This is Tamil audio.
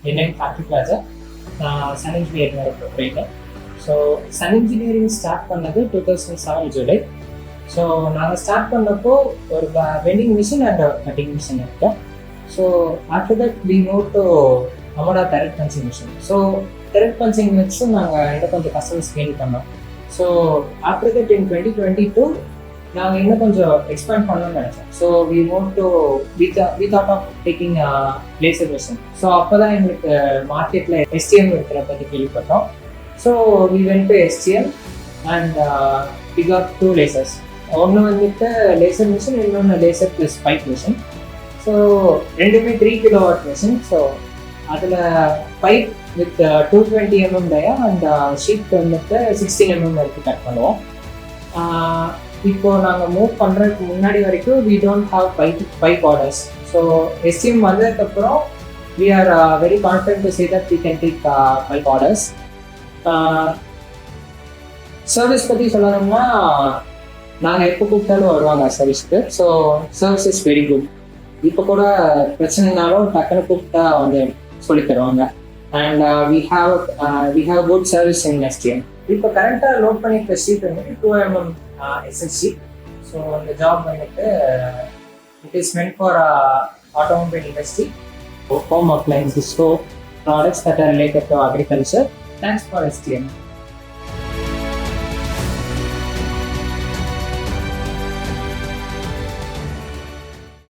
என் நேம் கார்த்திக் ராஜா. நான் சன் இன்ஜினியரிங்கோட proprietor. So Sun engineering start பண்ணது 2007 ஜூலை. ஸோ நாங்கள் ஸ்டார்ட் பண்ணப்போ ஒரு vending machine and cutting machine இருக்கோம். So after that we move to நம்மளோட thread punching machine. So thread punching வச்சு நாங்கள் இன்னும் கொஞ்சம் கஸ்டமர்ஸ் கெயின் பண்ணோம். ஸோ ஆஃப்டர் தட் இன் 2022 நாங்கள் இன்னும் கொஞ்சம் எக்ஸ்பேண்ட் பண்ணணும்னு நினச்சோம். So we move to we thought of taking laser machine. So அப்போ தான் எங்களுக்கு மார்க்கெட்டில் STM இருக்கிற பற்றி கேள்விப்பட்டோம். So we went to STM and we got 2 lasers. ஒன்று வந்துட்டு லேசர் மிஷின், இன்னொன்று laser plus pipe machine. So ரெண்டுமே 3 kilowatt மிஷின். ஸோ அதில் pipe with 220 mm dia and sheet வந்துட்டு 16 mm வரைக்கும் கட் பண்ணுவோம். இப்போது நாங்கள் மூவ் பண்ணுறதுக்கு முன்னாடி வரைக்கும் we don't have pipe orders. So STM வந்ததுக்கப்புறம் we are very confident to say that we can take pipe orders. Service பற்றி சொல்லணும்னா நாங்கள் எப்போ கூப்பிட்டாலும் வருவாங்க சர்வீஸ்க்கு. So service is very good. இப்போ கூட பிரச்சனைனாலும் டக்குன்னு கூப்பிட்டா வந்து சொல்லி தருவாங்க. And we have good service in STM. இப்போ கரண்ட்டாக லோட் பண்ணியிருக்க ஷீட் வந்துட்டு 2 mm SSG. ஸோ அந்த ஜாப் வந்துட்டு it is meant for automobile industry, home appliances, so products that R related to agriculture. Thanks for STM.